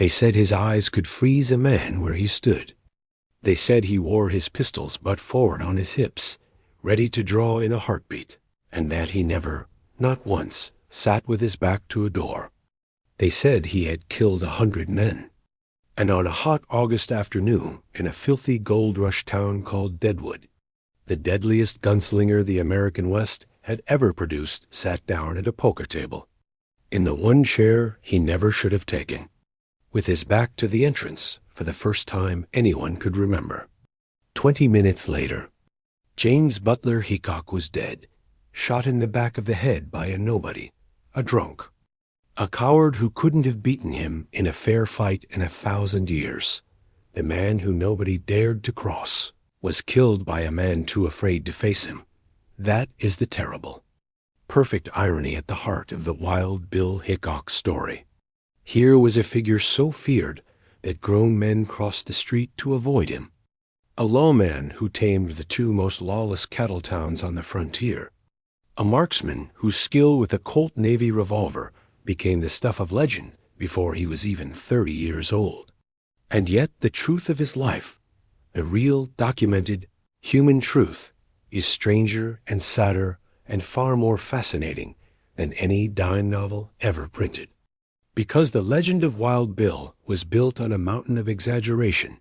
They said his eyes could freeze a man where he stood. They said he wore his pistols butt forward on his hips, ready to draw in a heartbeat, and that he never, not once, sat with his back to a door. They said he had killed 100 men. And on a hot August afternoon, in a filthy gold rush town called Deadwood, the deadliest gunslinger the American West had ever produced sat down at a poker table, in the one chair he never should have taken, with his back to the entrance for the first time anyone could remember. 20 minutes later, James Butler Hickok was dead, shot in the back of the head by a nobody, a drunk, a coward who couldn't have beaten him in a fair fight in 1,000 years. The man who nobody dared to cross was killed by a man too afraid to face him. That is the terrible, perfect irony at the heart of the Wild Bill Hickok story. Here was a figure so feared that grown men crossed the street to avoid him, a lawman who tamed the two most lawless cattle towns on the frontier, a marksman whose skill with a Colt Navy revolver became the stuff of legend before he was even 30 years old. And yet the truth of his life, the real, documented, human truth, is stranger and sadder and far more fascinating than any dime novel ever printed. Because the legend of Wild Bill was built on a mountain of exaggeration,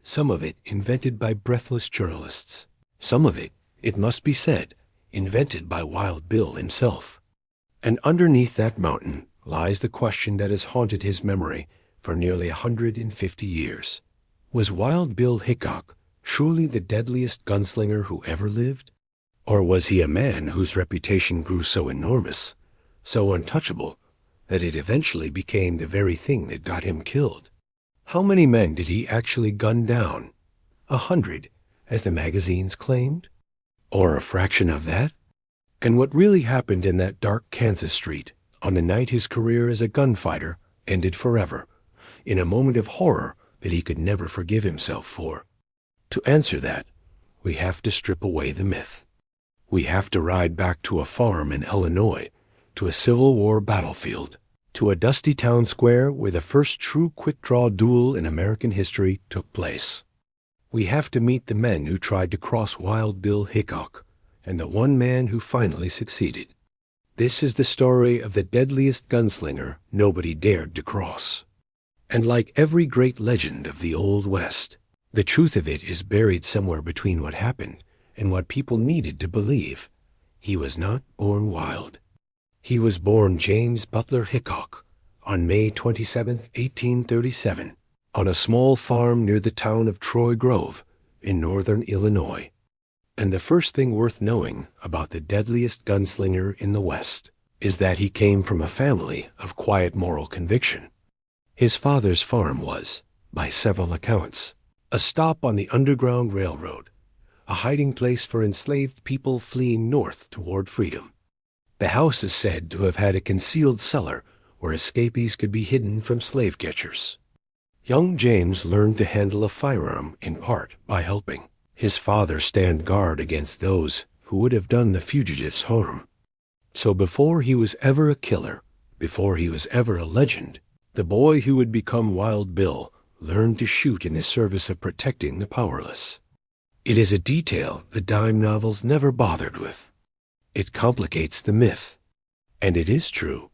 some of it invented by breathless journalists, some of it, it must be said, invented by Wild Bill himself. And underneath that mountain lies the question that has haunted his memory for nearly 150 years. Was Wild Bill Hickok truly the deadliest gunslinger who ever lived? Or was he a man whose reputation grew so enormous, so untouchable, that it eventually became the very thing that got him killed? How many men did he actually gun down? 100, as the magazines claimed? Or a fraction of that? And what really happened in that dark Kansas street on the night his career as a gunfighter ended forever, in a moment of horror that he could never forgive himself for? To answer that, we have to strip away the myth. We have to ride back to a farm in Illinois, to a Civil War battlefield, to a dusty town square where the first true quick-draw duel in American history took place. We have to meet the men who tried to cross Wild Bill Hickok, and the one man who finally succeeded. This is the story of the deadliest gunslinger nobody dared to cross. And like every great legend of the Old West, the truth of it is buried somewhere between what happened and what people needed to believe. He was not born wild. He was born James Butler Hickok on May 27, 1837, on a small farm near the town of Troy Grove in northern Illinois. And the first thing worth knowing about the deadliest gunslinger in the West is that he came from a family of quiet moral conviction. His father's farm was, by several accounts, a stop on the Underground Railroad, a hiding place for enslaved people fleeing north toward freedom. The house is said to have had a concealed cellar where escapees could be hidden from slave catchers. Young James learned to handle a firearm in part by helping his father stand guard against those who would have done the fugitives harm. So before he was ever a killer, before he was ever a legend, the boy who would become Wild Bill learned to shoot in the service of protecting the powerless. It is a detail the dime novels never bothered with. It complicates the myth. And it is true.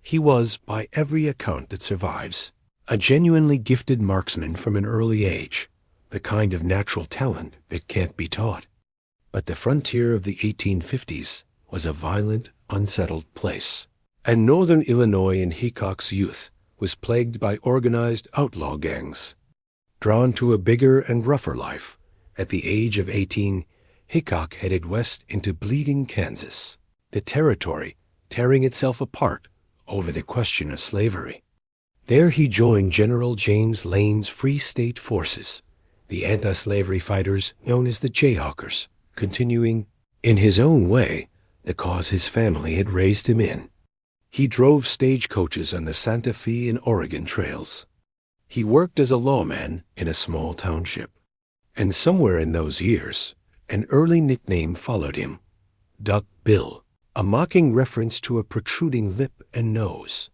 He was, by every account that survives, a genuinely gifted marksman from an early age, the kind of natural talent that can't be taught. But the frontier of the 1850s was a violent, unsettled place, and northern Illinois in Hickok's youth was plagued by organized outlaw gangs. Drawn to a bigger and rougher life, at the age of 18, Hickok headed west into Bleeding, Kansas, the territory tearing itself apart over the question of slavery. There he joined General James Lane's Free State Forces, the anti-slavery fighters known as the Jayhawkers, continuing, in his own way, the cause his family had raised him in. He drove stagecoaches on the Santa Fe and Oregon trails. He worked as a lawman in a small township. And somewhere in those years, an early nickname followed him, Duck Bill, a mocking reference to a protruding lip and nose,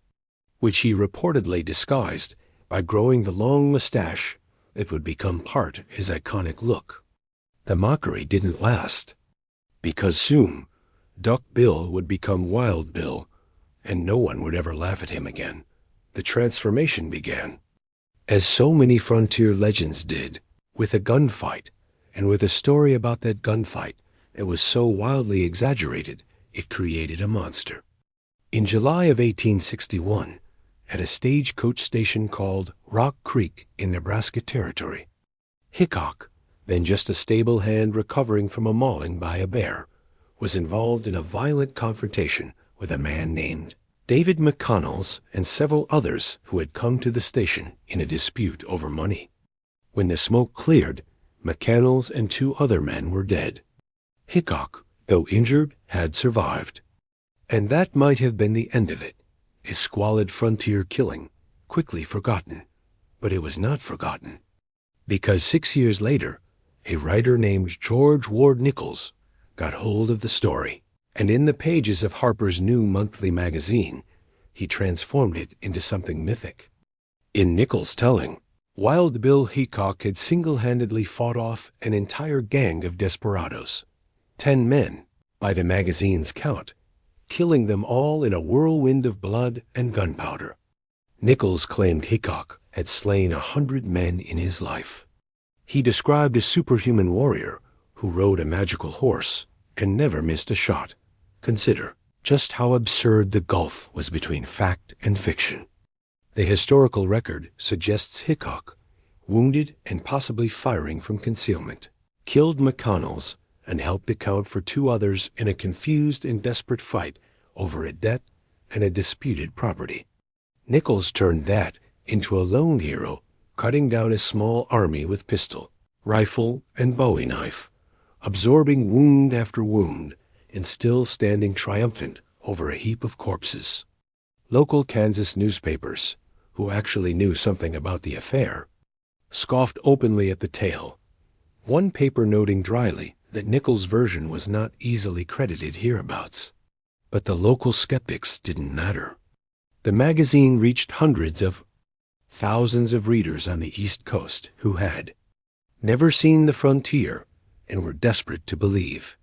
which he reportedly disguised By growing the long mustache, it would become part of his iconic look. The mockery didn't last, because soon Duck Bill would become Wild Bill, and no one would ever laugh at him again. The transformation began, as so many frontier legends did, with a gunfight, and with a story about that gunfight that was so wildly exaggerated it created a monster. In July of 1861, at a stagecoach station called Rock Creek in Nebraska Territory, Hickok, then just a stable hand recovering from a mauling by a bear, was involved in a violent confrontation with a man named David McConnells and several others who had come to the station in a dispute over money. When the smoke cleared, McConnells and 2 other men were dead. Hickok, though injured, had survived. And that might have been the end of it, a squalid frontier killing, quickly forgotten. But it was not forgotten, because 6 years later, a writer named George Ward Nichols got hold of the story, and in the pages of Harper's new monthly magazine, he transformed it into something mythic. In Nichols' telling, Wild Bill Hickok had single-handedly fought off an entire gang of desperados, 10 men, by the magazine's count, killing them all in a whirlwind of blood and gunpowder. Nichols claimed Hickok had slain 100 men in his life. He described a superhuman warrior who rode a magical horse and never missed a shot. Consider just how absurd the gulf was between fact and fiction. The historical record suggests Hickok, wounded and possibly firing from concealment, killed McConnells and helped account for 2 others in a confused and desperate fight over a debt and a disputed property. Nichols turned that into a lone hero, cutting down a small army with pistol, rifle, and bowie knife, absorbing wound after wound, and still standing triumphant over a heap of corpses. Local Kansas newspapers, who actually knew something about the affair, scoffed openly at the tale, one paper noting dryly that Nichols' version was not easily credited hereabouts. But the local skeptics didn't matter. The magazine reached hundreds of thousands of readers on the East Coast who had never seen the frontier and were desperate to believe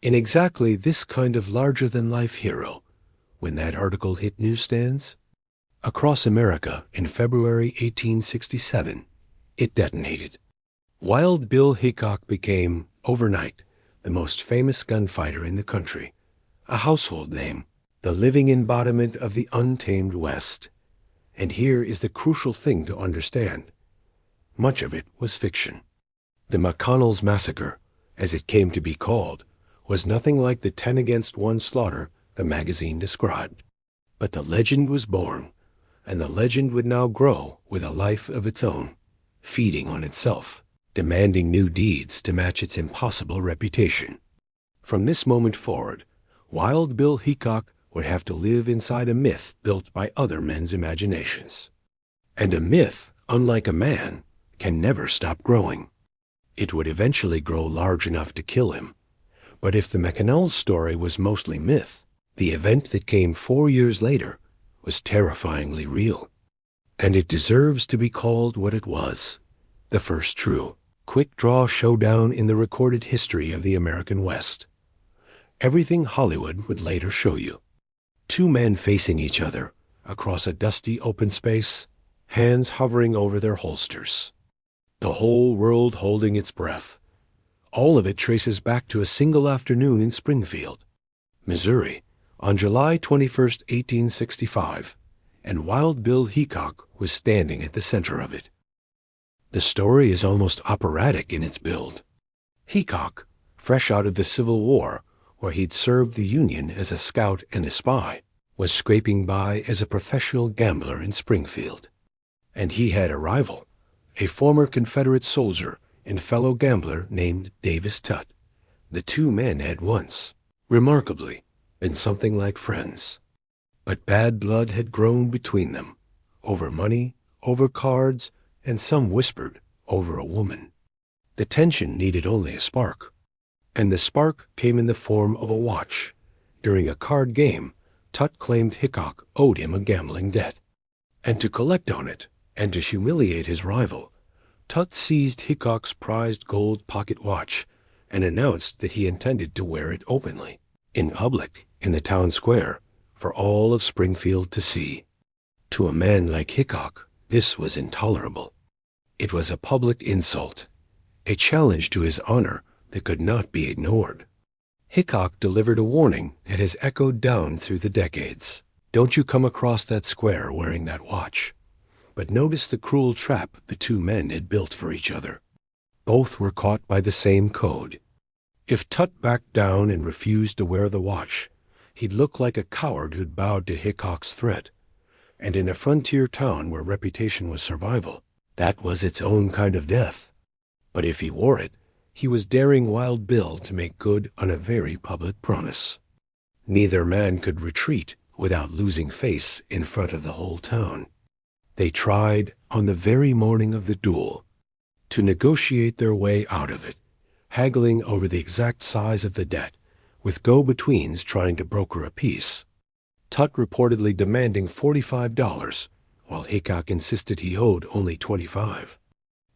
in exactly this kind of larger-than-life hero when that article hit newsstands. Across America in February 1867, it detonated. Wild Bill Hickok became, overnight, the most famous gunfighter in the country, a household name, the living embodiment of the untamed West. And here is the crucial thing to understand. Much of it was fiction. The McConnells Massacre, as it came to be called, was nothing like the 10-against-1 slaughter the magazine described. But the legend was born, and the legend would now grow with a life of its own, feeding on itself, demanding new deeds to match its impossible reputation. From this moment forward, Wild Bill Hickok would have to live inside a myth built by other men's imaginations. And a myth, unlike a man, can never stop growing. It would eventually grow large enough to kill him. But if the McConnells story was mostly myth, the event that came 4 years later was terrifyingly real. And it deserves to be called what it was: the first true, quick-draw showdown in the recorded history of the American West. Everything Hollywood would later show you. 2 men facing each other across a dusty open space, hands hovering over their holsters. The whole world holding its breath. All of it traces back to a single afternoon in Springfield, Missouri, on July 21st, 1865, and Wild Bill Hickok was standing at the center of it. The story is almost operatic in its build. Hickok, fresh out of the Civil War, where he'd served the Union as a scout and a spy, was scraping by as a professional gambler in Springfield. And he had a rival, a former Confederate soldier and fellow gambler named Davis Tutt. The 2 men had once, remarkably, been something like friends. But bad blood had grown between them, over money, over cards, and some whispered over a woman. The tension needed only a spark. And the spark came in the form of a watch. During a card game, Tutt claimed Hickok owed him a gambling debt. And to collect on it, And to humiliate his rival, Tut seized Hickok's prized gold pocket watch and announced that he intended to wear it openly, in public, in the town square, for all of Springfield to see. To a man like Hickok, this was intolerable. It was a public insult, a challenge to his honor that could not be ignored. Hickok delivered a warning that has echoed down through the decades. Don't you come across that square wearing that watch. But notice the cruel trap the two men had built for each other. Both were caught by the same code. If Tut backed down and refused to wear the watch, he'd look like a coward who'd bowed to Hickok's threat. And in a frontier town where reputation was survival, that was its own kind of death. But if he wore it, he was daring Wild Bill to make good on a very public promise. Neither man could retreat without losing face in front of the whole town. They tried, on the very morning of the duel, to negotiate their way out of it, haggling over the exact size of the debt, with go-betweens trying to broker a peace. Tut reportedly demanding $45, while Hickok insisted he owed only $25.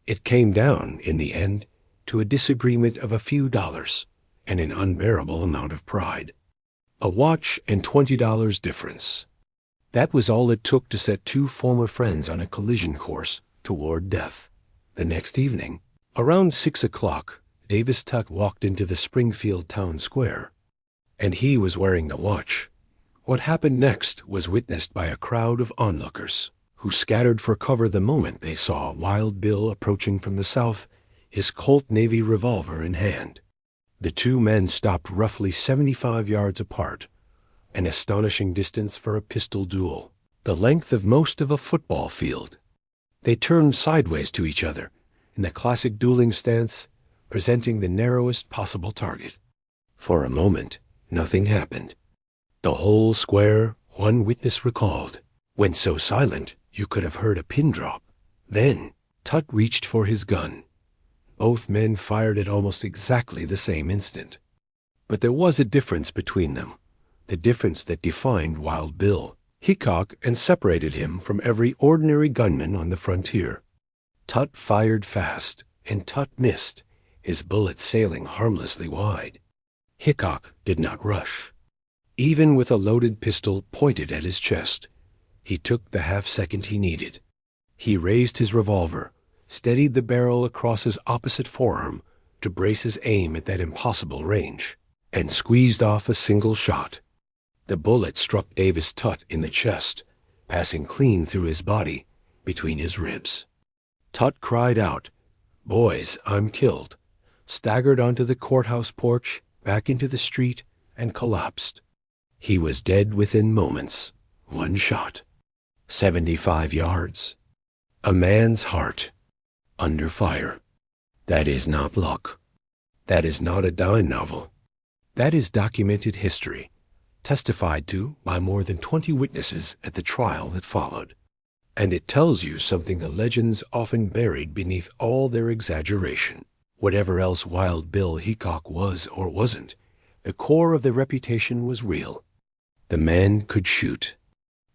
It came down, in the end, to a disagreement of a few dollars and an unbearable amount of pride. A watch and $20 difference. That was all it took to set two former friends on a collision course toward death. The next evening, around 6 o'clock, Davis Tut walked into the Springfield town square, and he was wearing the watch. What happened next was witnessed by a crowd of onlookers, who scattered for cover the moment they saw Wild Bill approaching from the south, his Colt Navy revolver in hand. The two men stopped roughly 75 yards apart, an astonishing distance for a pistol duel, the length of most of a football field. They turned sideways to each other, in the classic dueling stance, presenting the narrowest possible target. For a moment, nothing happened. The whole square, one witness recalled, went so silent you could have heard a pin drop. Then, Tut reached for his gun. Both men fired at almost exactly the same instant. But there was a difference between them, the difference that defined Wild Bill. Hickok and separated him from every ordinary gunman on the frontier. Tut fired fast, and Tut missed, his bullets sailing harmlessly wide. Hickok did not rush. Even with a loaded pistol pointed at his chest, he took the half-second he needed. He raised his revolver, steadied the barrel across his opposite forearm to brace his aim at that impossible range, and squeezed off a single shot. The bullet struck Davis Tut in the chest, passing clean through his body, between his ribs. Tut cried out, "Boys, I'm killed," staggered onto the courthouse porch, back into the street, and collapsed. He was dead within moments. One shot. 75 yards. A man's heart. Under fire. That is not luck. That is not a dime novel. That is documented history, testified to by more than 20 witnesses at the trial that followed. And it tells you something the legends often buried beneath all their exaggeration. Whatever else Wild Bill Hickok was or wasn't, the core of the reputation was real. The man could shoot.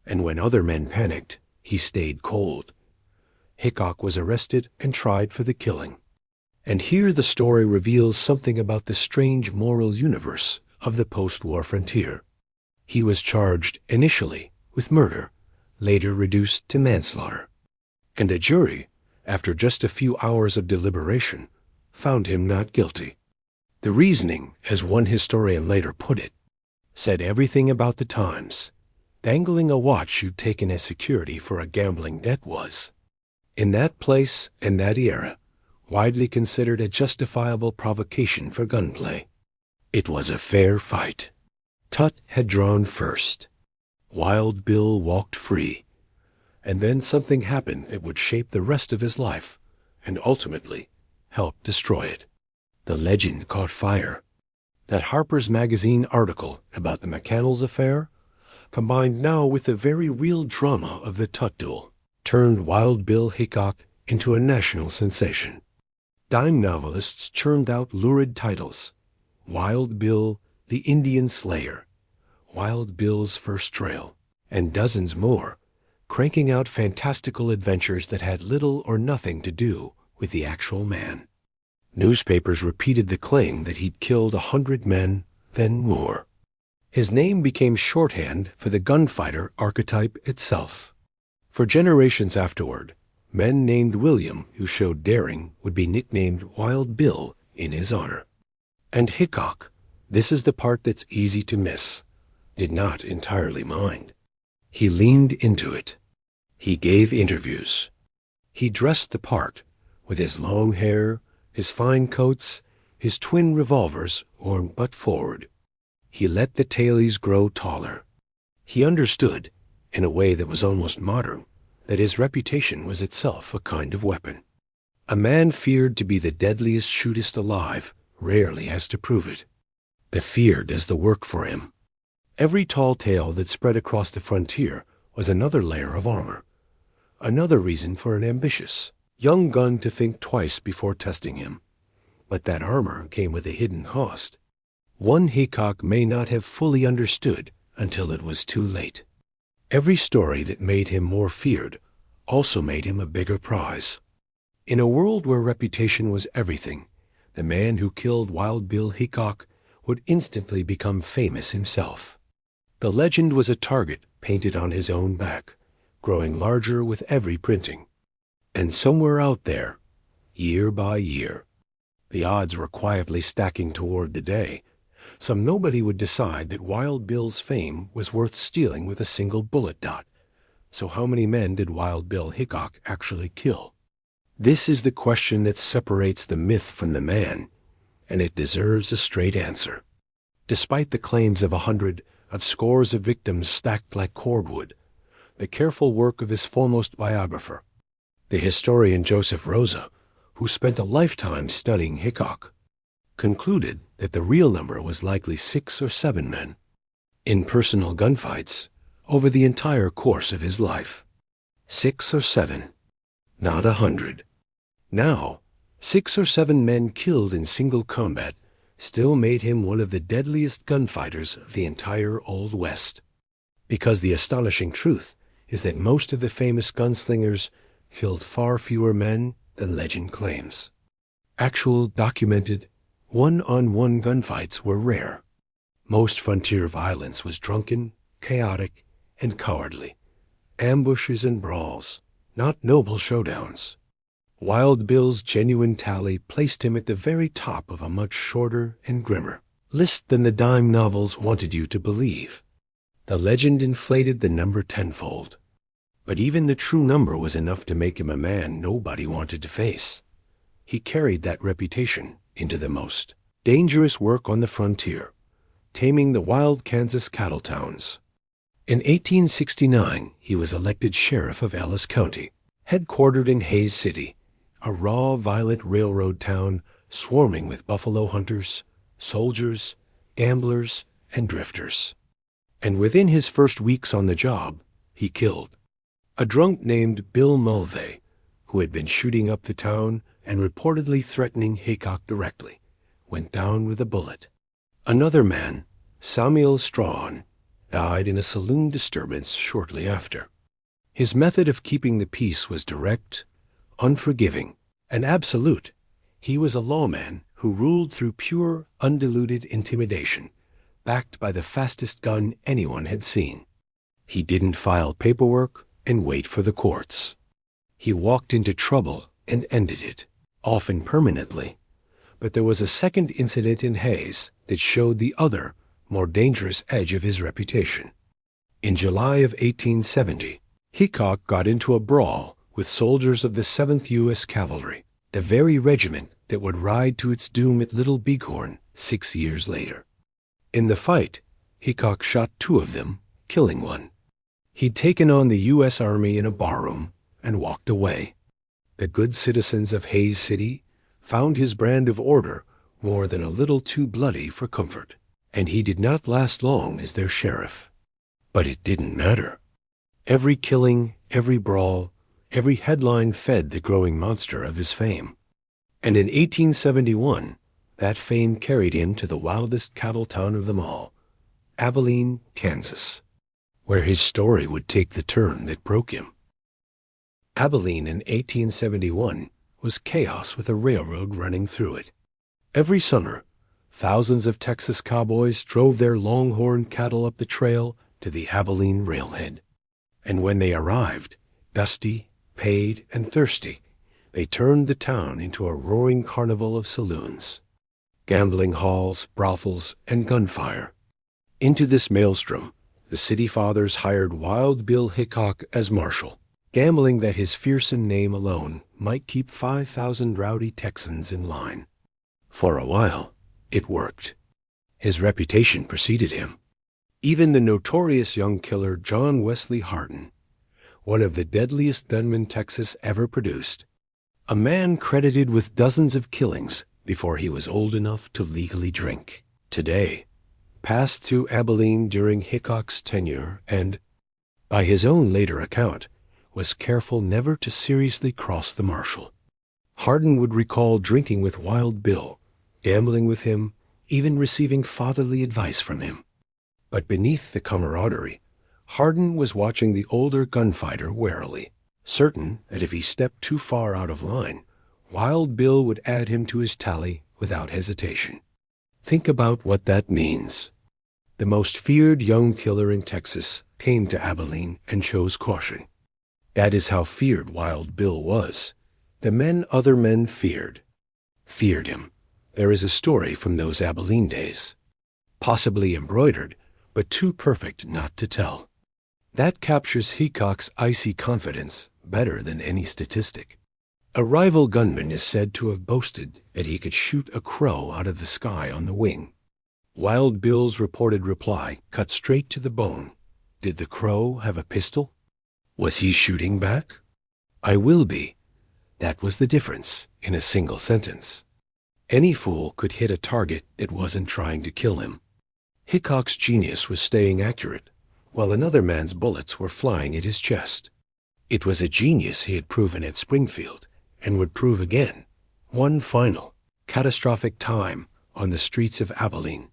And when other men panicked, he stayed cold. Hickok was arrested and tried for the killing. And here the story reveals something about the strange moral universe of the post-war frontier. He was charged initially with murder, later reduced to manslaughter. And a jury, after just a few hours of deliberation, found him not guilty. The reasoning, as one historian later put it, said everything about the times. Dangling a watch you'd taken as security for a gambling debt was, in that place and that era, widely considered a justifiable provocation for gunplay. It was a fair fight. Tut had drawn first. Wild Bill walked free. And then something happened that would shape the rest of his life and ultimately help destroy it. The legend caught fire. That Harper's Magazine article about the McCannell's affair, combined now with the very real drama of the Tut duel, turned Wild Bill Hickok into a national sensation. Dime novelists churned out lurid titles. Wild Bill, the Indian Slayer, Wild Bill's First Trail, and dozens more, cranking out fantastical adventures that had little or nothing to do with the actual man. Newspapers repeated the claim that he'd killed 100 men, then more. His name became shorthand for the gunfighter archetype itself. For generations afterward, men named William who showed daring would be nicknamed Wild Bill in his honor. And Hickok, this is the part that's easy to miss, did not entirely mind. He leaned into it. He gave interviews. He dressed the part with his long hair, his fine coats, his twin revolvers worn butt forward. He let the tailies grow taller. He understood, in a way that was almost modern, that his reputation was itself a kind of weapon. A man feared to be the deadliest shootist alive rarely has to prove it. The fear does the work for him. Every tall tale that spread across the frontier was another layer of armor, another reason for an ambitious young gun to think twice before testing him. But that armor came with a hidden cost, one Hickok may not have fully understood until it was too late. Every story that made him more feared also made him a bigger prize. In a world where reputation was everything, the man who killed Wild Bill Hickok would instantly become famous himself. The legend was a target painted on his own back, growing larger with every printing. And somewhere out there, year by year, the odds were quietly stacking toward the day some nobody would decide that Wild Bill's fame was worth stealing with a single bullet dot. So how many men did Wild Bill Hickok actually kill? This is the question that separates the myth from the man, and it deserves a straight answer. Despite the claims of 100, of scores of victims stacked like cordwood, the careful work of his foremost biographer, the historian Joseph Rosa, who spent a lifetime studying Hickok, concluded that the real number was likely 6 or 7 men in personal gunfights over the entire course of his life. 6 or 7, not 100. Now, 6 or 7 men killed in single combat still made him one of the deadliest gunfighters of the entire Old West. Because the astonishing truth is that most of the famous gunslingers killed far fewer men than legend claims. Actual, documented, one-on-one gunfights were rare. Most frontier violence was drunken, chaotic, and cowardly. Ambushes and brawls, not noble showdowns. Wild Bill's genuine tally placed him at the very top of a much shorter and grimmer list than the dime novels wanted you to believe. The legend inflated the number tenfold. But even the true number was enough to make him a man nobody wanted to face. He carried that reputation into the most dangerous work on the frontier, taming the wild Kansas cattle towns. In 1869, he was elected sheriff of Ellis County, headquartered in Hays City, a raw, violent railroad town swarming with buffalo hunters, soldiers, gamblers, and drifters. And within his first weeks on the job, he killed a drunk named Bill Mulvey, who had been shooting up the town and reportedly threatening Hickok directly, went down with a bullet. Another man, Samuel Strawn, died in a saloon disturbance shortly after. His method of keeping the peace was direct, unforgiving, and absolute. He was a lawman who ruled through pure, undiluted intimidation, backed by the fastest gun anyone had seen. He didn't file paperwork and wait for the courts. He walked into trouble and ended it, often permanently. But there was a second incident in Hays that showed the other, more dangerous edge of his reputation. In July of 1870, Hickok got into a brawl with soldiers of the 7th U.S. Cavalry, the very regiment that would ride to its doom at Little Bighorn 6 years later. In the fight, Hickok shot 2 of them, killing one. He'd taken on the U.S. Army in a barroom and walked away. The good citizens of Hays City found his brand of order more than a little too bloody for comfort, and he did not last long as their sheriff. But it didn't matter. Every killing, every brawl, every headline fed the growing monster of his fame. And in 1871, that fame carried him to the wildest cattle town of them all, Abilene, Kansas. where his story would take the turn that broke him. Abilene in 1871 was chaos with a railroad running through it. Every summer, thousands of Texas cowboys drove their longhorn cattle up the trail to the Abilene railhead. And when they arrived, dusty, paid, and thirsty, they turned the town into a roaring carnival of saloons, gambling halls, brothels, and gunfire. Into this maelstrom, the city fathers hired Wild Bill Hickok as marshal, gambling that his fearsome name alone might keep 5,000 rowdy Texans in line. For a while, it worked. His reputation preceded him. Even the notorious young killer John Wesley Hardin, one of the deadliest gunmen Texas ever produced, a man credited with dozens of killings before he was old enough to legally drink, today passed through Abilene during Hickok's tenure and, by his own later account, was careful never to seriously cross the marshal. Hardin would recall drinking with Wild Bill, gambling with him, even receiving fatherly advice from him. But beneath the camaraderie, Hardin was watching the older gunfighter warily, certain that if he stepped too far out of line, Wild Bill would add him to his tally without hesitation. Think about what that means. The most feared young killer in Texas came to Abilene and chose caution. That is how feared Wild Bill was. The men other men feared him. There is a story from those Abilene days, possibly embroidered, but too perfect not to tell. That captures Hickok's icy confidence better than any statistic. A rival gunman is said to have boasted that he could shoot a crow out of the sky on the wing. Wild Bill's reported reply cut straight to the bone. Did the crow have a pistol? Was he shooting back? I will be. That was the difference in a single sentence. Any fool could hit a target that wasn't trying to kill him. Hickok's genius was staying accurate, while another man's bullets were flying at his chest. It was a genius he had proven at Springfield, and would prove again, one final, catastrophic time on the streets of Abilene.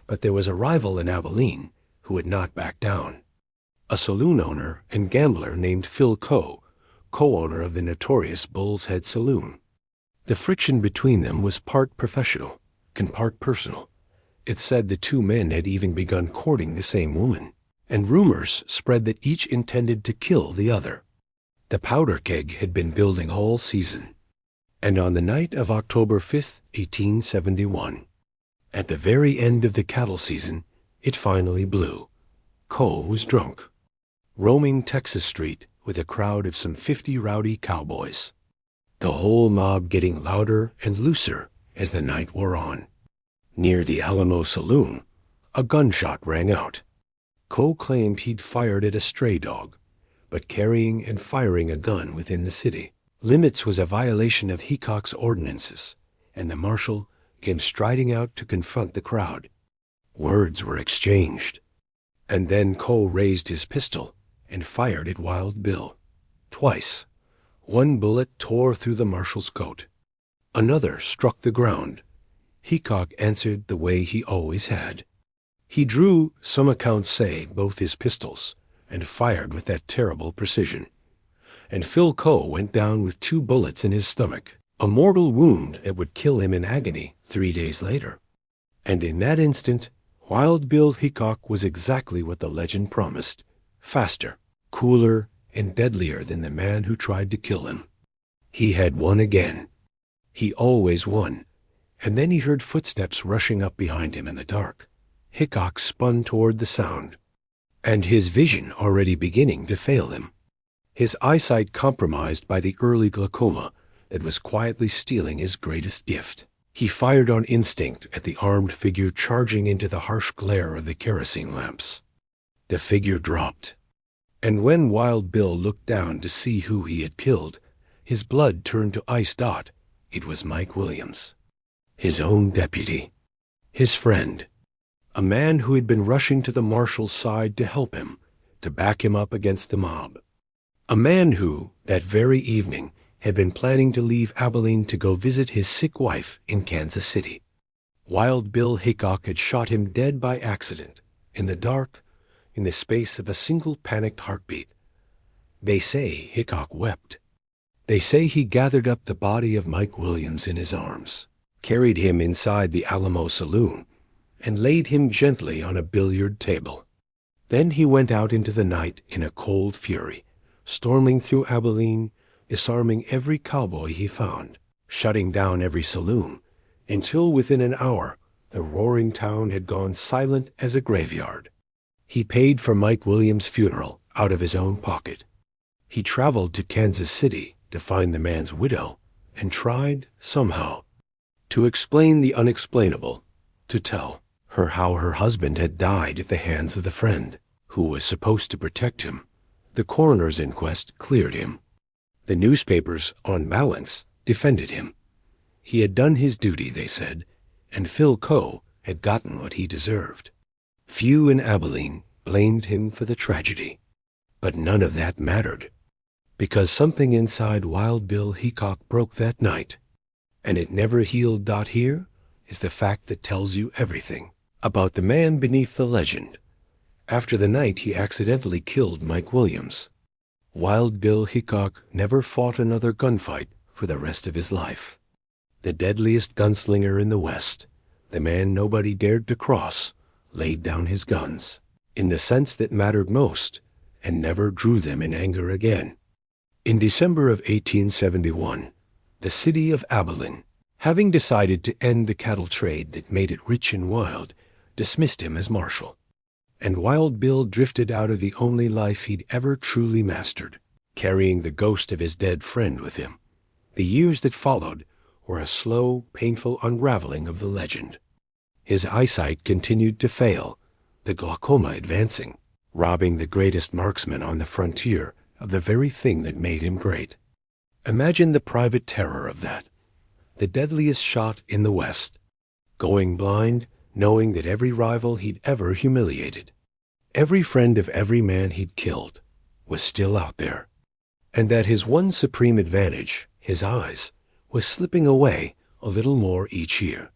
But there was a rival in Abilene who would not back down. A saloon owner and gambler named Phil Coe, co-owner of the notorious Bull's Head Saloon. The friction between them was part professional and part personal. It said the two men had even begun courting the same woman, and rumors spread that each intended to kill the other. The powder keg had been building all season, and on the night of October 5th, 1871, at the very end of the cattle season, it finally blew. Coe was drunk, roaming Texas Street with a crowd of some 50 rowdy cowboys, the whole mob getting louder and looser as the night wore on. Near the Alamo Saloon, a gunshot rang out. Coe claimed he'd fired at a stray dog, but carrying and firing a gun within the city limits was a violation of Hickok's ordinances, and the marshal came striding out to confront the crowd. Words were exchanged, and then Coe raised his pistol and fired at Wild Bill. Twice. One bullet tore through the marshal's coat. Another struck the ground. Hickok answered the way he always had. He drew, some accounts say, both his pistols, and fired with that terrible precision. And Phil Coe went down with 2 bullets in his stomach, a mortal wound that would kill him in agony 3 days later. And in that instant, Wild Bill Hickok was exactly what the legend promised: faster, cooler, and deadlier than the man who tried to kill him. He had won again. He always won. And then he heard footsteps rushing up behind him in the dark. Hickok spun toward the sound, and his vision already beginning to fail him, his eyesight compromised by the early glaucoma that was quietly stealing his greatest gift. He fired on instinct at the armed figure charging into the harsh glare of the kerosene lamps. The figure dropped, and when Wild Bill looked down to see who he had killed, his blood turned to ice dot. It was Mike Williams, his own deputy, his friend, a man who had been rushing to the marshal's side to help him, to back him up against the mob. A man who, that very evening, had been planning to leave Abilene to go visit his sick wife in Kansas City. Wild Bill Hickok had shot him dead by accident, in the dark, in the space of a single panicked heartbeat. They say Hickok wept. They say he gathered up the body of Mike Williams in his arms, carried him inside the Alamo saloon, and laid him gently on a billiard table. Then he went out into the night in a cold fury, storming through Abilene, disarming every cowboy he found, shutting down every saloon, until within an hour the roaring town had gone silent as a graveyard. He paid for Mike Williams' funeral out of his own pocket. He traveled to Kansas City to find the man's widow and tried, somehow, to explain the unexplainable, to tell her how her husband had died at the hands of the friend who was supposed to protect him. The coroner's inquest cleared him. The newspapers, on balance, defended him. He had done his duty, they said, and Phil Coe had gotten what he deserved. Few in Abilene blamed him for the tragedy. But none of that mattered, because something inside Wild Bill Hickok broke that night, and it never healed. Here is the fact that tells you everything about the man beneath the legend. After the night he accidentally killed Mike Williams, Wild Bill Hickok never fought another gunfight for the rest of his life. The deadliest gunslinger in the West, the man nobody dared to cross, laid down his guns, in the sense that mattered most, and never drew them in anger again. In December of 1871, the city of Abilene, having decided to end the cattle trade that made it rich and wild, dismissed him as marshal, and Wild Bill drifted out of the only life he'd ever truly mastered, carrying the ghost of his dead friend with him. The years that followed were a slow, painful unraveling of the legend. His eyesight continued to fail, the glaucoma advancing, robbing the greatest marksman on the frontier of the very thing that made him great. Imagine the private terror of that. The deadliest shot in the West, going blind, knowing that every rival he'd ever humiliated, every friend of every man he'd killed, was still out there, and that his one supreme advantage, his eyes, was slipping away a little more each year.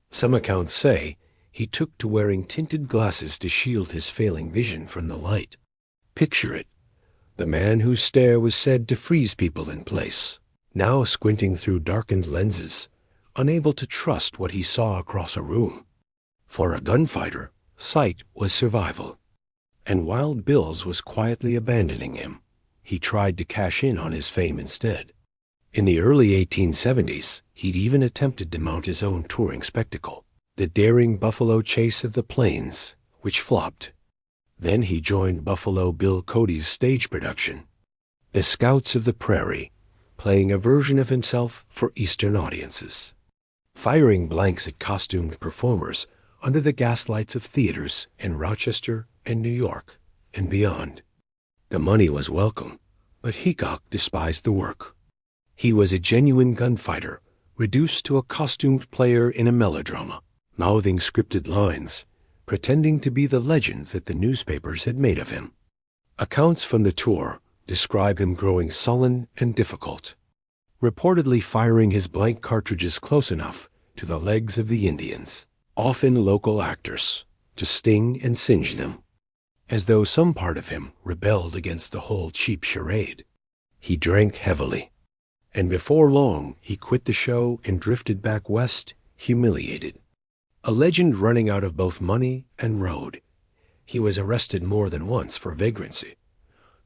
Some accounts say he took to wearing tinted glasses to shield his failing vision from the light. Picture it. The man whose stare was said to freeze people in place, now squinting through darkened lenses, unable to trust what he saw across a room. For a gunfighter, sight was survival, and Wild Bill's was quietly abandoning him. He tried to cash in on his fame instead. In the early 1870s, he'd even attempted to mount his own touring spectacle, the daring Buffalo Chase of the Plains, which flopped. Then he joined Buffalo Bill Cody's stage production, The Scouts of the Prairie, playing a version of himself for Eastern audiences, firing blanks at costumed performers under the gaslights of theaters in Rochester and New York and beyond. The money was welcome, but Hickok despised the work. He was a genuine gunfighter, reduced to a costumed player in a melodrama, mouthing scripted lines, pretending to be the legend that the newspapers had made of him. Accounts from the tour describe him growing sullen and difficult, reportedly firing his blank cartridges close enough to the legs of the Indians, often local actors, to sting and singe them, as though some part of him rebelled against the whole cheap charade. He drank heavily, and before long he quit the show and drifted back west, humiliated. A legend running out of both money and road. He was arrested more than once for vagrancy.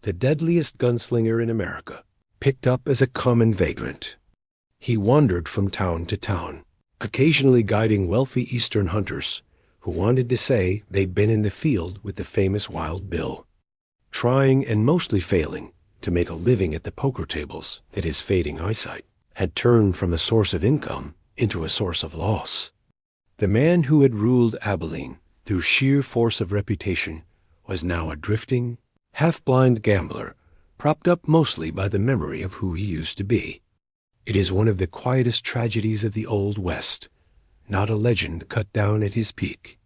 The deadliest gunslinger in America, picked up as a common vagrant. He wandered from town to town, occasionally guiding wealthy Eastern hunters who wanted to say they'd been in the field with the famous Wild Bill, trying and mostly failing to make a living at the poker tables that his fading eyesight had turned from a source of income into a source of loss. The man who had ruled Abilene through sheer force of reputation was now a drifting, half-blind gambler, propped up mostly by the memory of who he used to be. It is one of the quietest tragedies of the Old West, not a legend cut down at his peak,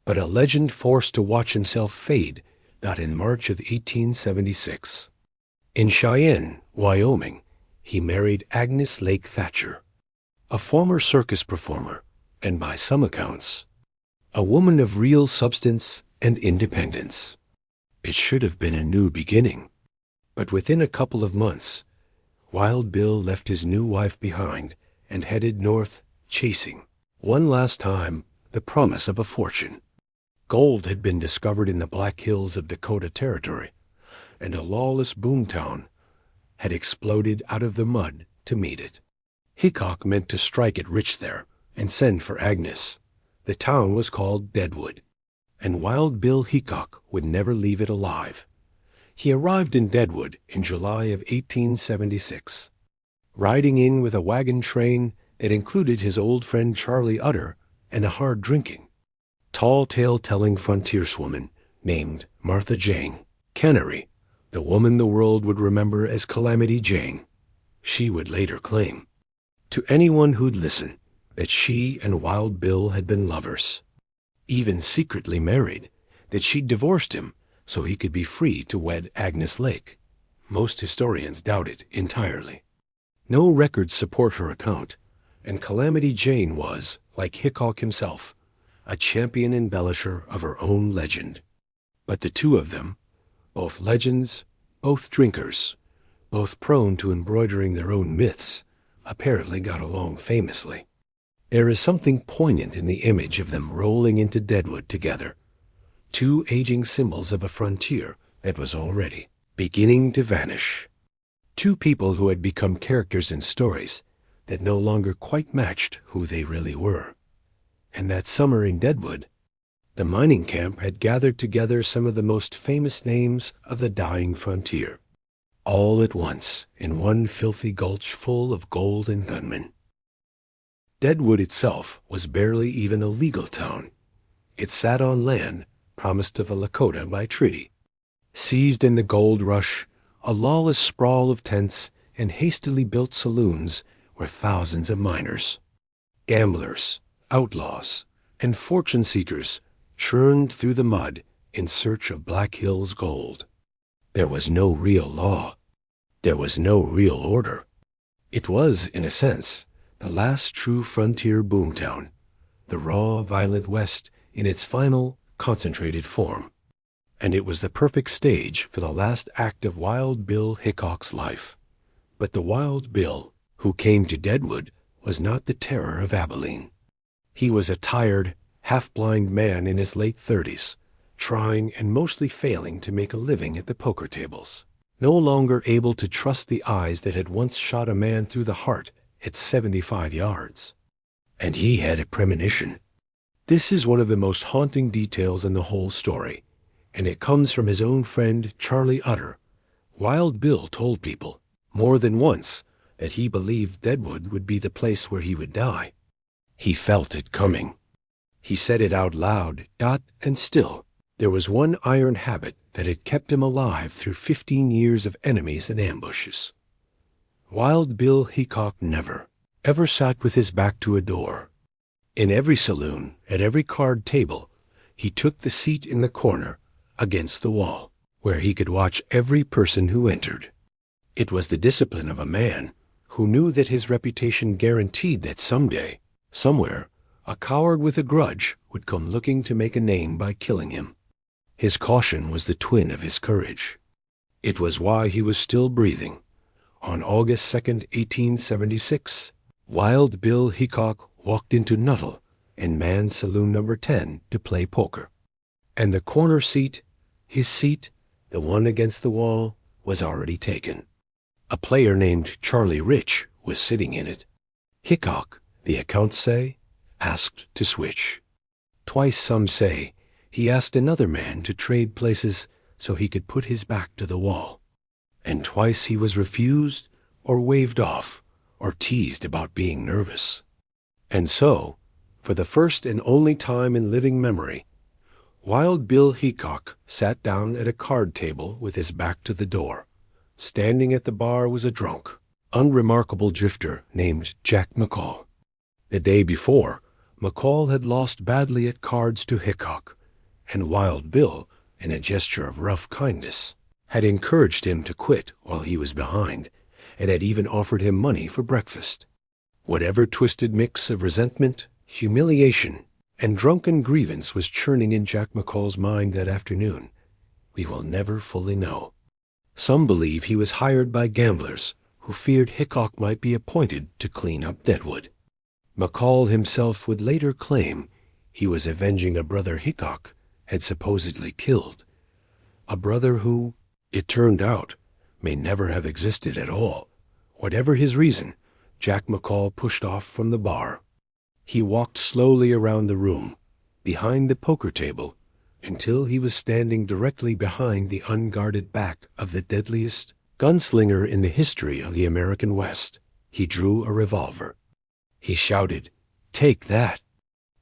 but a legend forced to watch himself fade, not in March of 1876. In Cheyenne, Wyoming, he married Agnes Lake Thatcher, a former circus performer, and by some accounts, a woman of real substance and independence. It should have been a new beginning. But within a couple of months, Wild Bill left his new wife behind and headed north, chasing, one last time, the promise of a fortune. Gold had been discovered in the Black Hills of Dakota Territory, and a lawless boomtown had exploded out of the mud to meet it. Hickok meant to strike it rich there and send for Agnes. The town was called Deadwood, and Wild Bill Hickok would never leave it alive. He arrived in Deadwood in July of 1876, riding in with a wagon train that included his old friend Charlie Utter and a hard-drinking, tall-tale-telling frontierswoman named Martha Jane Cannery, the woman the world would remember as Calamity Jane. She would later claim, to anyone who'd listen, that she and Wild Bill had been lovers, even secretly married, that she'd divorced him so he could be free to wed Agnes Lake. Most historians doubt it entirely. No records support her account, and Calamity Jane was, like Hickok himself, a champion embellisher of her own legend. But the two of them, both legends, both drinkers, both prone to embroidering their own myths, apparently got along famously. There is something poignant in the image of them rolling into Deadwood together, two aging symbols of a frontier that was already beginning to vanish. Two people who had become characters in stories that no longer quite matched who they really were. And that summer in Deadwood, the mining camp had gathered together some of the most famous names of the dying frontier, all at once in one filthy gulch full of gold and gunmen. Deadwood itself was barely even a legal town. It sat on land promised to the Lakota by treaty. Seized in the gold rush, a lawless sprawl of tents and hastily built saloons were thousands of miners. Gamblers, outlaws, and fortune-seekers churned through the mud in search of Black Hills gold. There was no real law. There was no real order. It was, in a sense, the last true frontier boomtown, the raw, violent West in its final, concentrated form. And it was the perfect stage for the last act of Wild Bill Hickok's life. But the Wild Bill who came to Deadwood was not the terror of Abilene. He was a tired, half-blind man in his late 30s, trying and mostly failing to make a living at the poker tables, no longer able to trust the eyes that had once shot a man through the heart at 75 yards. And he had a premonition. This is one of the most haunting details in the whole story, and it comes from his own friend Charlie Utter. Wild Bill told people, more than once, that he believed Deadwood would be the place where he would die. He felt it coming. He said it out loud, and still, there was one iron habit that had kept him alive through 15 years of enemies and ambushes. Wild Bill Hickok never, ever sat with his back to a door. In every saloon, at every card table, he took the seat in the corner, against the wall, where he could watch every person who entered. It was the discipline of a man who knew that his reputation guaranteed that someday, somewhere, a coward with a grudge would come looking to make a name by killing him. His caution was the twin of his courage. It was why he was still breathing. On August 2nd, 1876, Wild Bill Hickok walked into Nuttall and manned saloon number 10 to play poker. And the corner seat, his seat, the one against the wall, was already taken. A player named Charlie Rich was sitting in it. Hickok, the accounts say, asked to switch. Twice, some say, he asked another man to trade places so he could put his back to the wall. And twice he was refused or waved off or teased about being nervous. And so, for the first and only time in living memory, Wild Bill Hickok sat down at a card table with his back to the door. Standing at the bar was a drunk, unremarkable drifter named Jack McCall. The day before, McCall had lost badly at cards to Hickok, and Wild Bill, in a gesture of rough kindness, had encouraged him to quit while he was behind, and had even offered him money for breakfast. Whatever twisted mix of resentment, humiliation, and drunken grievance was churning in Jack McCall's mind that afternoon, we will never fully know. Some believe he was hired by gamblers who feared Hickok might be appointed to clean up Deadwood. McCall himself would later claim he was avenging a brother Hickok had supposedly killed, a brother who, it turned out, may never have existed at all. Whatever his reason, Jack McCall pushed off from the bar. He walked slowly around the room, behind the poker table, until he was standing directly behind the unguarded back of the deadliest gunslinger in the history of the American West. He drew a revolver. He shouted, "Take that!"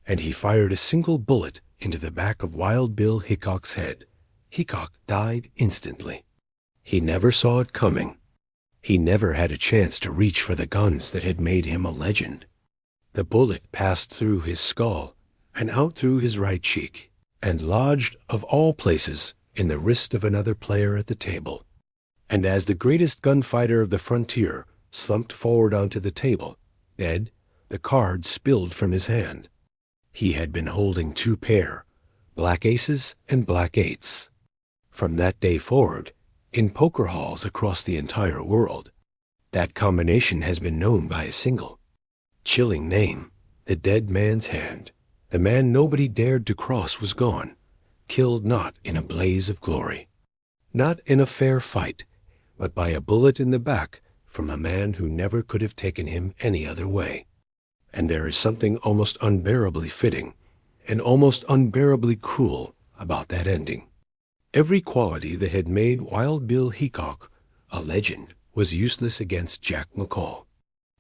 and he fired a single bullet into the back of Wild Bill Hickok's head. Hickok died instantly. He never saw it coming. He never had a chance to reach for the guns that had made him a legend. The bullet passed through his skull and out through his right cheek, and lodged, of all places, in the wrist of another player at the table. And as the greatest gunfighter of the frontier slumped forward onto the table, dead, the cards spilled from his hand. He had been holding two pair, black aces and black eights. From that day forward, in poker halls across the entire world, that combination has been known by a single, chilling name: the dead man's hand. The man nobody dared to cross was gone, killed not in a blaze of glory, not in a fair fight, but by a bullet in the back from a man who never could have taken him any other way. And there is something almost unbearably fitting and almost unbearably cruel about that ending. Every quality that had made Wild Bill Hickok a legend was useless against Jack McCall.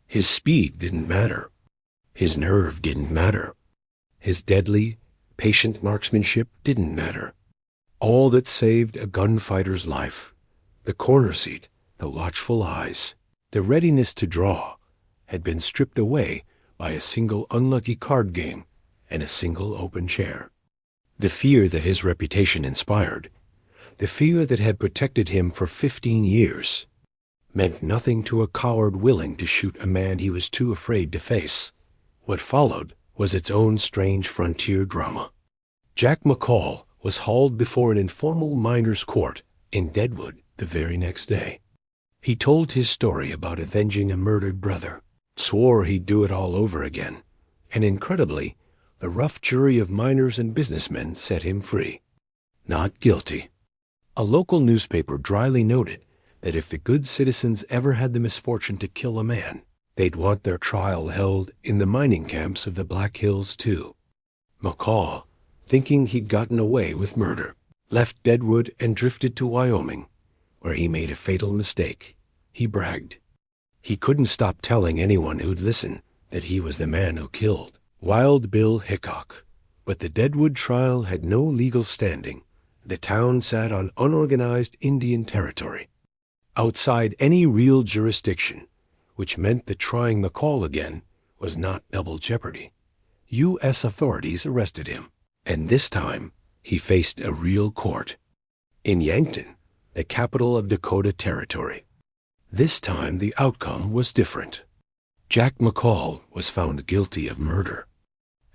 His speed didn't matter. His nerve didn't matter. His deadly, patient marksmanship didn't matter. All that saved a gunfighter's life, the corner seat, the watchful eyes, the readiness to draw, had been stripped away by a single unlucky card game and a single open chair. The fear that his reputation inspired, the fear that had protected him for 15 years, meant nothing to a coward willing to shoot a man he was too afraid to face. What followed was its own strange frontier drama. Jack McCall was hauled before an informal miners' court in Deadwood the very next day. He told his story about avenging a murdered brother, swore he'd do it all over again, and incredibly, the rough jury of miners and businessmen set him free. Not guilty. A local newspaper dryly noted that if the good citizens ever had the misfortune to kill a man, they'd want their trial held in the mining camps of the Black Hills, too. McCall, thinking he'd gotten away with murder, left Deadwood and drifted to Wyoming, where he made a fatal mistake. He bragged. He couldn't stop telling anyone who'd listen that he was the man who killed Wild Bill Hickok. But the Deadwood trial had no legal standing. The town sat on unorganized Indian territory, outside any real jurisdiction, which meant that trying McCall again was not double jeopardy. U.S. authorities arrested him, and this time he faced a real court in Yankton, the capital of Dakota Territory. This time the outcome was different. Jack McCall was found guilty of murder,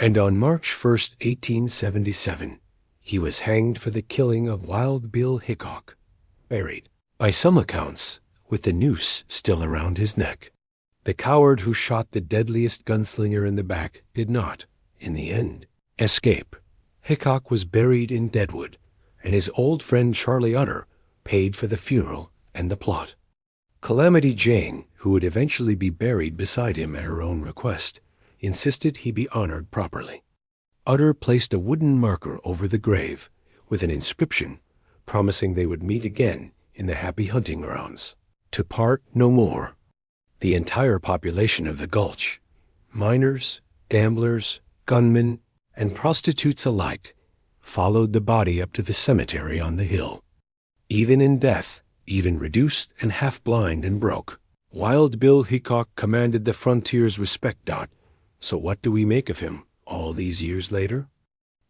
and on March 1st, 1877, he was hanged for the killing of Wild Bill Hickok, buried, by some accounts, with the noose still around his neck. The coward who shot the deadliest gunslinger in the back did not, in the end, escape. Hickok was buried in Deadwood, and his old friend Charlie Utter paid for the funeral and the plot. Calamity Jane, who would eventually be buried beside him at her own request, insisted he be honored properly. Utter placed a wooden marker over the grave with an inscription promising they would meet again in the happy hunting grounds, to part no more. The entire population of the Gulch, miners, gamblers, gunmen, and prostitutes alike, followed the body up to the cemetery on the hill. Even in death, even reduced and half-blind and broke, Wild Bill Hickok commanded the frontier's respect. So what do we make of him all these years later?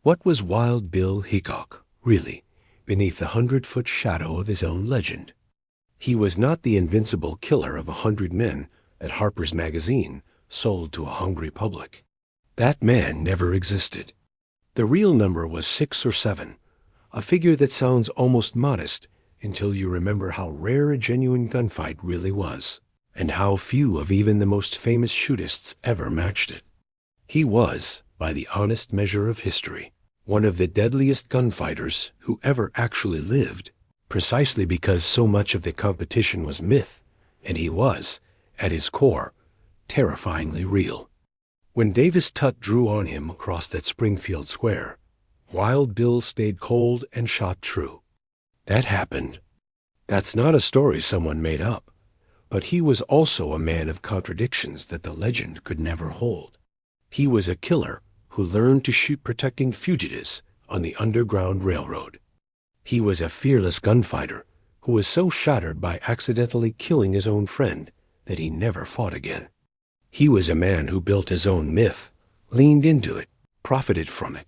What was Wild Bill Hickok, really, beneath the 100-foot shadow of his own legend? He was not the invincible killer of 100 men that Harper's Magazine sold to a hungry public. That man never existed. The real number was 6 or 7, A figure that sounds almost modest until you remember how rare a genuine gunfight really was, and how few of even the most famous shootists ever matched it. He was, by the honest measure of history, one of the deadliest gunfighters who ever actually lived, precisely because so much of the competition was myth, and he was, at his core, terrifyingly real. When Davis Tutt drew on him across that Springfield square, Wild Bill stayed cold and shot true. That happened. That's not a story someone made up, but he was also a man of contradictions that the legend could never hold. He was a killer who learned to shoot protecting fugitives on the Underground Railroad. He was a fearless gunfighter who was so shattered by accidentally killing his own friend that he never fought again. He was a man who built his own myth, leaned into it, profited from it,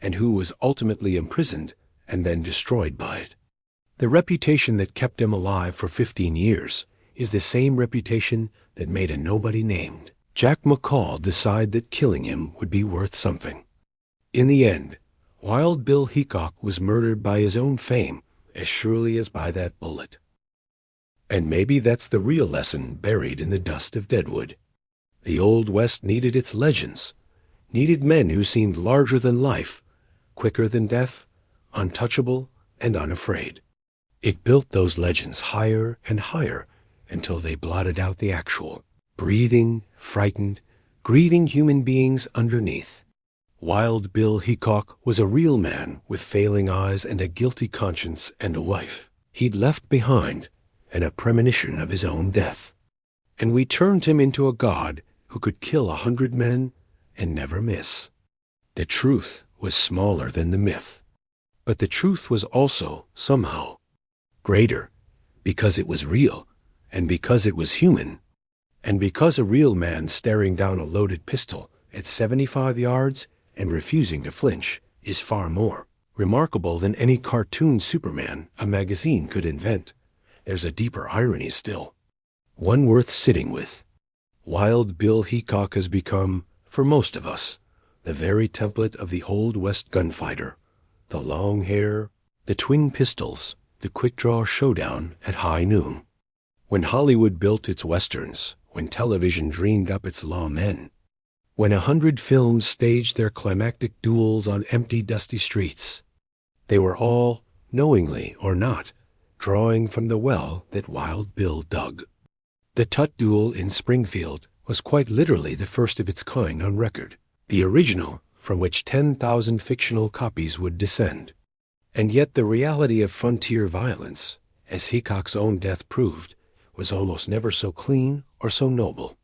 and who was ultimately imprisoned and then destroyed by it. The reputation that kept him alive for 15 years is the same reputation that made a nobody named Jack McCall decide that killing him would be worth something. In the end, Wild Bill Hickok was murdered by his own fame as surely as by that bullet. And maybe that's the real lesson buried in the dust of Deadwood. The Old West needed its legends, needed men who seemed larger than life, quicker than death, untouchable and unafraid. It built those legends higher and higher until they blotted out the actual, breathing, frightened, grieving human beings underneath. Wild Bill Hickok was a real man with failing eyes and a guilty conscience and a wife he'd left behind and a premonition of his own death. And we turned him into a god who could kill 100 men and never miss. The truth was smaller than the myth, but the truth was also, somehow, greater, because it was real, and because it was human, and because a real man staring down a loaded pistol at 75 yards and refusing to flinch is far more remarkable than any cartoon Superman a magazine could invent. There's a deeper irony still, one worth sitting with. Wild Bill Hickok has become, for most of us, the very template of the Old West gunfighter. The long hair, the twin pistols, the quick-draw showdown at high noon. When Hollywood built its westerns, when television dreamed up its lawmen, when 100 films staged their climactic duels on empty, dusty streets, they were all, knowingly or not, drawing from the well that Wild Bill dug. The Tutt duel in Springfield was quite literally the first of its kind on record, the original from which 10,000 fictional copies would descend. And yet the reality of frontier violence, as Hickok's own death proved, was almost never so clean or so noble.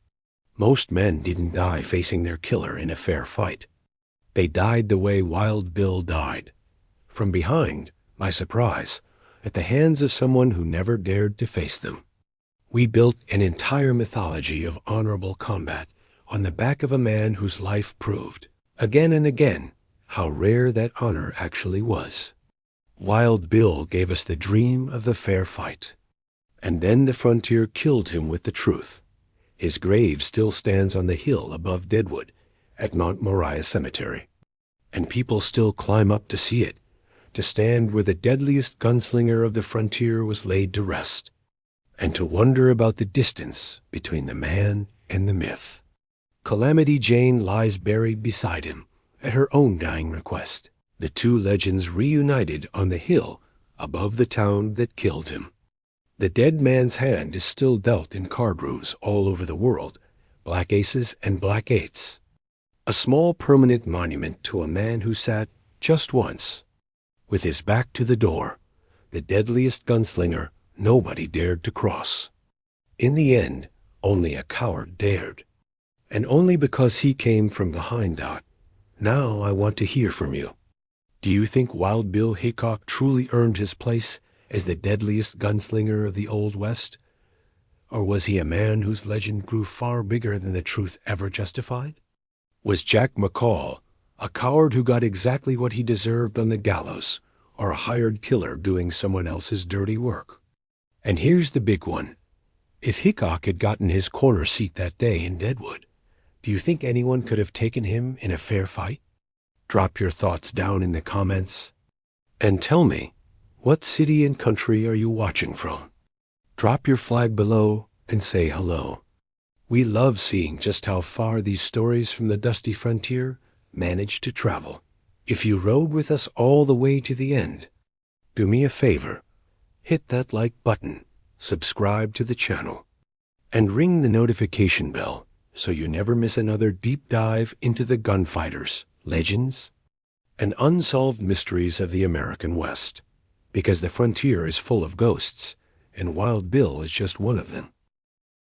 Most men didn't die facing their killer in a fair fight. They died the way Wild Bill died, from behind, by surprise, at the hands of someone who never dared to face them. We built an entire mythology of honorable combat on the back of a man whose life proved, again and again, how rare that honor actually was. Wild Bill gave us the dream of the fair fight. And then the frontier killed him with the truth. His grave still stands on the hill above Deadwood at Mount Moriah Cemetery. And people still climb up to see it, to stand where the deadliest gunslinger of the frontier was laid to rest, and to wonder about the distance between the man and the myth. Calamity Jane lies buried beside him at her own dying request, the two legends reunited on the hill above the town that killed him. The dead man's hand is still dealt in card rooms all over the world, black aces and black eights. A small permanent monument to a man who sat, just once, with his back to the door, the deadliest gunslinger nobody dared to cross. In the end, only a coward dared. And only because he came from behind. Now I want to hear from you. Do you think Wild Bill Hickok truly earned his place as the deadliest gunslinger of the Old West? Or was he a man whose legend grew far bigger than the truth ever justified? Was Jack McCall a coward who got exactly what he deserved on the gallows, or a hired killer doing someone else's dirty work? And here's the big one. If Hickok had gotten his corner seat that day in Deadwood, do you think anyone could have taken him in a fair fight? Drop your thoughts down in the comments. And tell me, what city and country are you watching from? Drop your flag below and say hello. We love seeing just how far these stories from the dusty frontier manage to travel. If you rode with us all the way to the end, do me a favor, hit that like button, subscribe to the channel, and ring the notification bell so you never miss another deep dive into the gunfighters, legends, and unsolved mysteries of the American West, because the frontier is full of ghosts, and Wild Bill is just one of them.